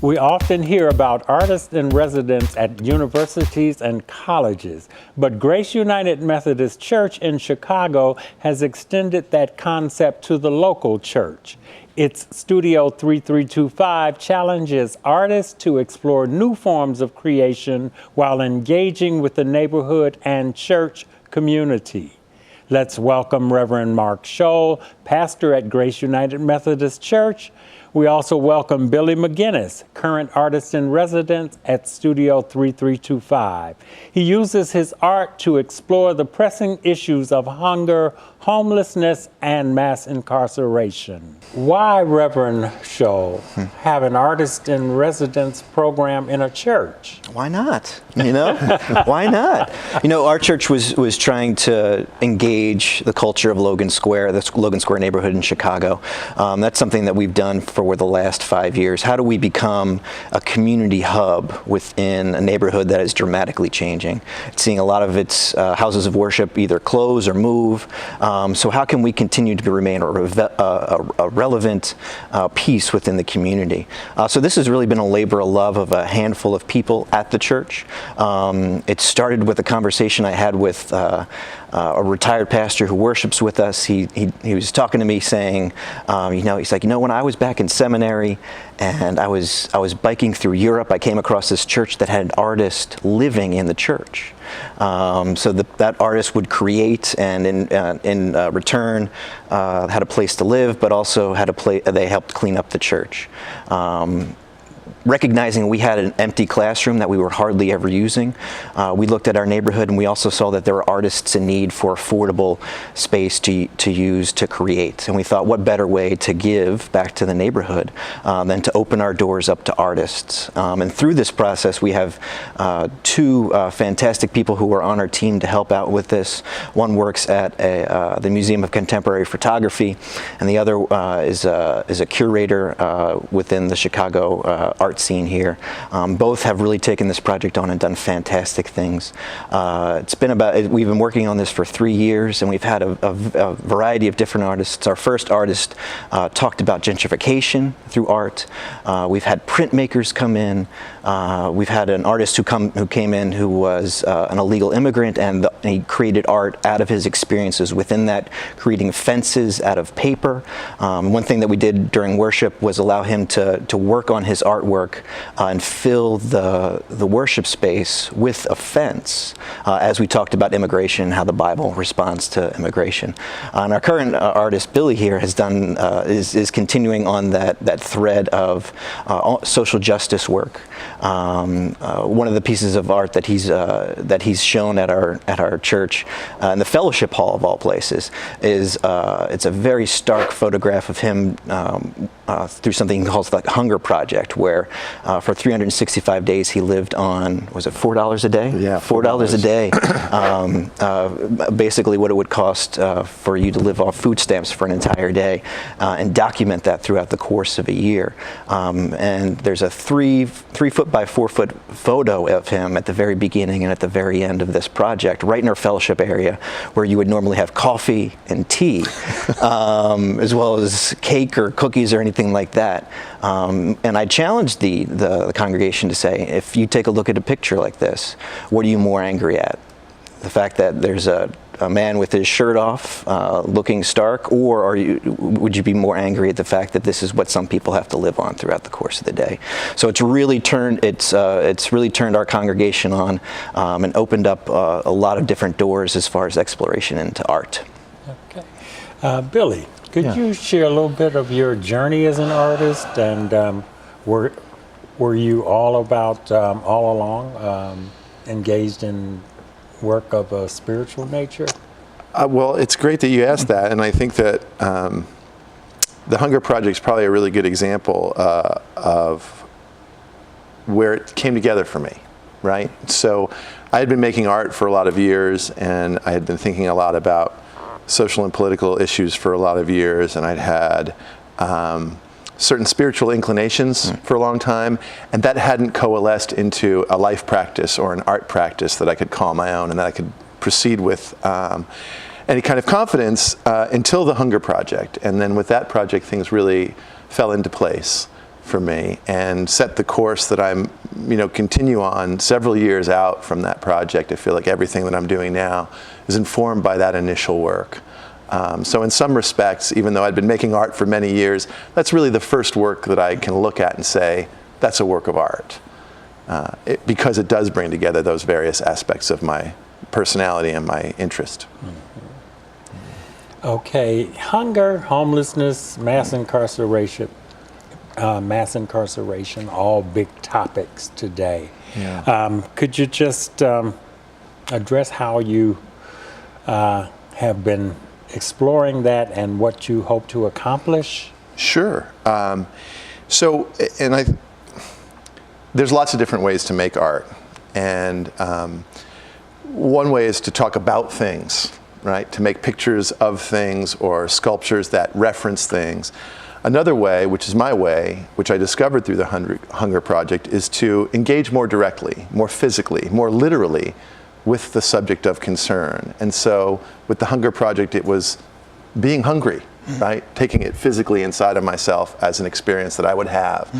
We often hear about artists in residence at universities and colleges, but Grace United Methodist Church in Chicago has extended that concept to the local church. Its Studio 3325 challenges artists to explore new forms of creation while engaging with the neighborhood and church community. Let's welcome Reverend Mark Scholl, pastor at Grace United Methodist Church. We also welcome Billy McGinnis, current artist in residence at Studio 3325. He uses his art to explore the pressing issues of hunger, homelessness, and mass incarceration. Why, Reverend Scholl, have an artist in residence program in a church? Why not? Why not? Our church was trying to engage the culture of Logan Square, the Logan Square neighborhood in Chicago. That's something that we've done for the last 5 years. How do we become a community hub within a neighborhood that is dramatically changing? It's seeing a lot of its houses of worship either close or move. So how can we continue to remain a relevant piece within the community? So this has really been a labor of love of a handful of people at the church. It started with a conversation I had with a retired pastor who worships with us. He was talking to me saying, he's like, when I was back in seminary and I was biking through Europe, I came across this church that had an artist living in the church. So that artist would create, and in return had a place to live, but also they helped clean up the church. Recognizing we had an empty classroom that we were hardly ever using, we looked at our neighborhood and we also saw that there were artists in need for affordable space to use to create. And we thought, what better way to give back to the neighborhood than to open our doors up to artists. And through this process, we have two fantastic people who are on our team to help out with this. One works at the Museum of Contemporary Photography, and the other is a curator within the Chicago art scene here. Both have really taken this project on and done fantastic things. We've been working on this for 3 years, and we've had a variety of different artists. Our first artist talked about gentrification through art. We've had printmakers come in. We've had an artist who came in who was an illegal immigrant, and he created art out of his experiences within that, creating fences out of paper. One thing that we did during worship was allow him to work on his artwork and fill the worship space with a fence, as we talked about immigration and how the Bible responds to immigration. And our current artist, Billy, here has done is continuing on that thread of social justice work. One of the pieces of art that he's shown at our church in the fellowship hall of all places is it's a very stark photograph of him through something called the Hunger Project, where for 365 days he lived on, was it $4 a day? Yeah, $4 a day. Basically what it would cost for you to live off food stamps for an entire day, and document that throughout the course of a year. And there's a 3 foot by 4 foot photo of him at the very beginning and at the very end of this project, right in our fellowship area, where you would normally have coffee and tea, as well as cake or cookies or anything like that. And I challenged the congregation to say, if you take a look at a picture like this, what are you more angry at? The fact that there's a man with his shirt off, looking stark, or would you be more angry at the fact that this is what some people have to live on throughout the course of the day? So it's really turned our congregation on, and opened up a lot of different doors as far as exploration into art. Okay, Billy, could you share a little bit of your journey as an artist, and were you all along engaged in work of a spiritual nature? Well, it's great that you asked that, and I think that the Hunger Project is probably a really good example of where it came together for me, right? So I had been making art for a lot of years, and I had been thinking a lot about social and political issues for a lot of years, and I'd had certain spiritual inclinations for a long time, and that hadn't coalesced into a life practice or an art practice that I could call my own and that I could proceed with any kind of confidence until the Hunger Project. And then with that project, things really fell into place for me and set the course that I'm, continue on several years out from that project. I feel like everything that I'm doing now is informed by that initial work. So in some respects, even though I'd been making art for many years, that's really the first work that I can look at and say, that's a work of art. Because it does bring together those various aspects of my personality and my interest. Okay, hunger, homelessness, mass incarceration, all big topics today. Yeah. Could you just address how you have been exploring that and what you hope to accomplish? Sure. There's lots of different ways to make art. And one way is to talk about things, right? To make pictures of things or sculptures that reference things. Another way, which is my way, which I discovered through the Hunger Project, is to engage more directly, more physically, more literally with the subject of concern. And so with the Hunger Project, it was being hungry, right? Taking it physically inside of myself as an experience that I would have.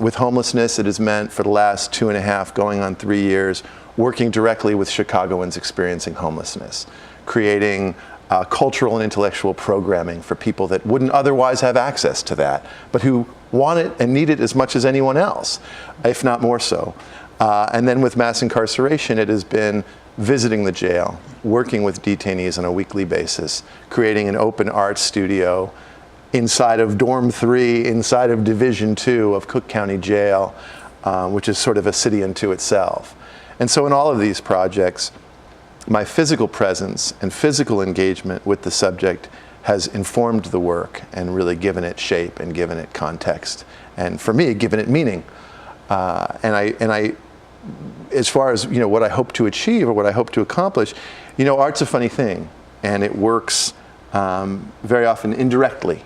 With homelessness, it has meant for the last 2.5, going on 3 years, working directly with Chicagoans experiencing homelessness, creating cultural and intellectual programming for people that wouldn't otherwise have access to that, but who want it and need it as much as anyone else, if not more so. And then with mass incarceration, it has been visiting the jail, working with detainees on a weekly basis, creating an open art studio inside of Dorm 3, inside of Division 2 of Cook County Jail, which is sort of a city unto itself. And so in all of these projects, my physical presence and physical engagement with the subject has informed the work and really given it shape and given it context. And for me, given it meaning. And I, as far as what I hope to achieve or what I hope to accomplish, art's a funny thing, and it works very often indirectly.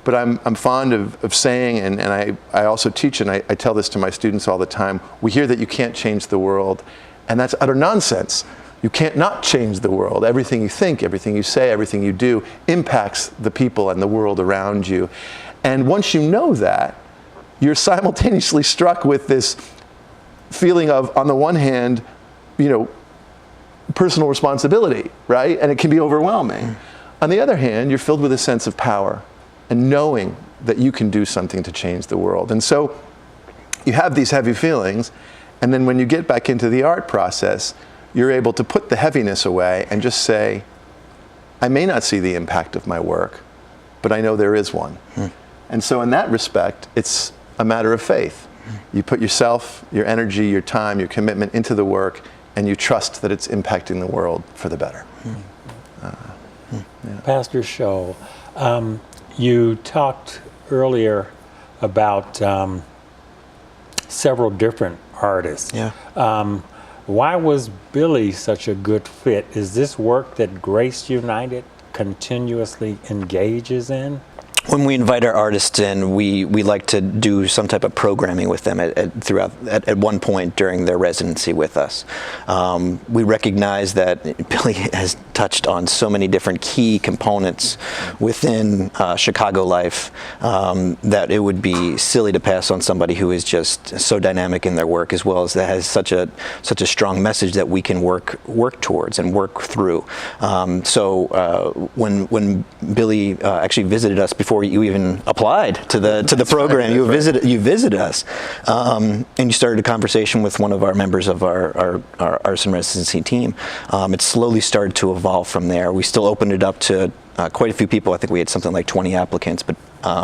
But I'm fond of saying, and I also teach, and I tell this to my students all the time, we hear that you can't change the world, and that's utter nonsense. You can't not change the world. Everything you think, everything you say, everything you do impacts the people and the world around you. And once you know that, you're simultaneously struck with this feeling of, on the one hand, personal responsibility, right? And it can be overwhelming. On the other hand, you're filled with a sense of power and knowing that you can do something to change the world. And so you have these heavy feelings, and then when you get back into the art process, you're able to put the heaviness away and just say, I may not see the impact of my work, but I know there is one. And so in that respect, it's a matter of faith. You put yourself, your energy, your time, your commitment into the work, and you trust that it's impacting the world for the better. Pastor Scholl, you talked earlier about several different artists. Why was Billy such a good fit? Is this work that Grace United continuously engages in? When we invite our artists in, we like to do some type of programming with them at one point during their residency with us. We recognize that Billy has touched on so many different key components within Chicago life that it would be silly to pass on somebody who is just so dynamic in their work, as well as that has such a strong message that we can work towards and work through. So when Billy actually visited us before you even applied to the program, you visited us, and you started a conversation with one of our members of our artisan residency team. It slowly started to evolve from there. We still opened it up to quite a few people. I think we had something like 20 applicants, but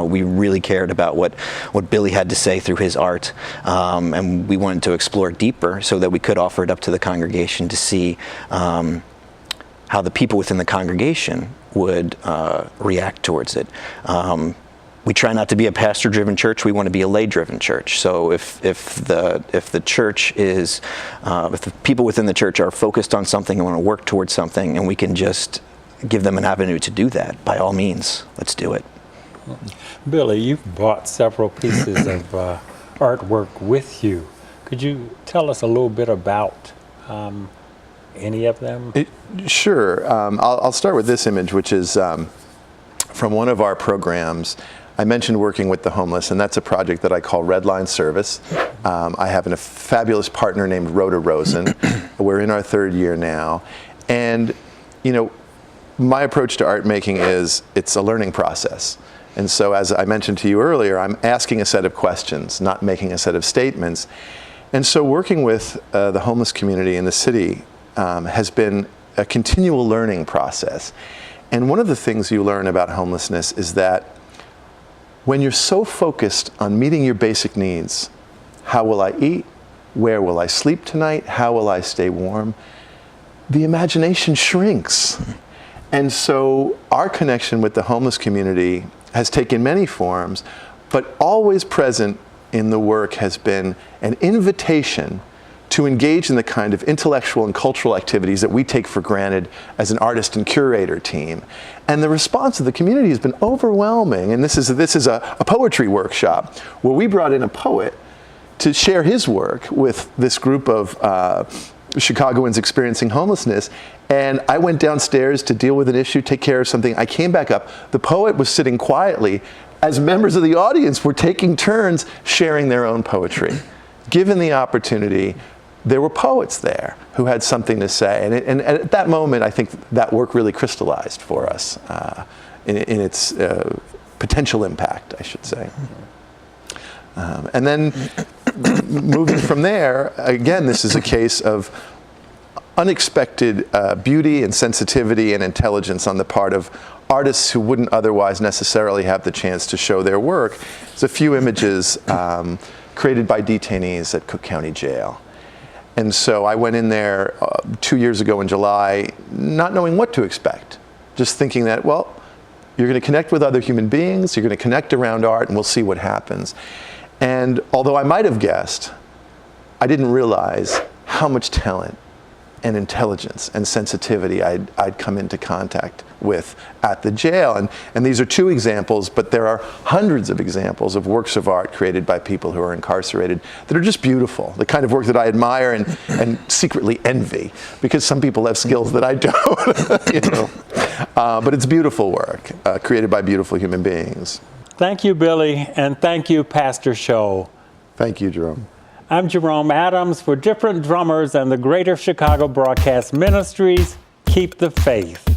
we really cared about what Billy had to say through his art, and we wanted to explore deeper so that we could offer it up to the congregation to see how the people within the congregation would react towards it. We try not to be a pastor-driven church. We want to be a lay-driven church. So if the church is, if the people within the church are focused on something and want to work towards something, and we can just give them an avenue to do that, by all means, let's do it. Billy, you've brought several pieces of artwork with you. Could you tell us a little bit about any of them? Sure. I'll start with this image, which is from one of our programs. I mentioned working with the homeless, and that's a project that I call Red Line Service. I have a fabulous partner named Rhoda Rosen. We're in our 3rd year now. And, you know, my approach to art making is it's a learning process. And so, as I mentioned to you earlier, I'm asking a set of questions, not making a set of statements. And so working with the homeless community in the city has been a continual learning process. And one of the things you learn about homelessness is that when you're so focused on meeting your basic needs, how will I eat? Where will I sleep tonight? How will I stay warm? The imagination shrinks. And so our connection with the homeless community has taken many forms, but always present in the work has been an invitation to engage in the kind of intellectual and cultural activities that we take for granted as an artist and curator team. And the response of the community has been overwhelming. And this is a poetry workshop where we brought in a poet to share his work with this group of Chicagoans experiencing homelessness. And I went downstairs to deal with an issue, take care of something. I came back up. The poet was sitting quietly as members of the audience were taking turns sharing their own poetry. Given the opportunity, there were poets there who had something to say. And at that moment, I think that work really crystallized for us in its potential impact, I should say. And then moving from there, again, this is a case of unexpected beauty and sensitivity and intelligence on the part of artists who wouldn't otherwise necessarily have the chance to show their work. There's a few images created by detainees at Cook County Jail. And so I went in there 2 years ago in July, not knowing what to expect, just thinking that, well, you're going to connect with other human beings, you're going to connect around art, and we'll see what happens. And although I might have guessed, I didn't realize how much talent and intelligence and sensitivity I'd come into contact with at the jail. And these are 2 examples, but there are hundreds of examples of works of art created by people who are incarcerated that are just beautiful, the kind of work that I admire and secretly envy, because some people have skills that I don't. You know? But it's beautiful work created by beautiful human beings. Thank you, Billy, and thank you, Pastor Show. Thank you, Jerome. I'm Jerome Adams for Different Drummers and the Greater Chicago Broadcast Ministries. Keep the faith.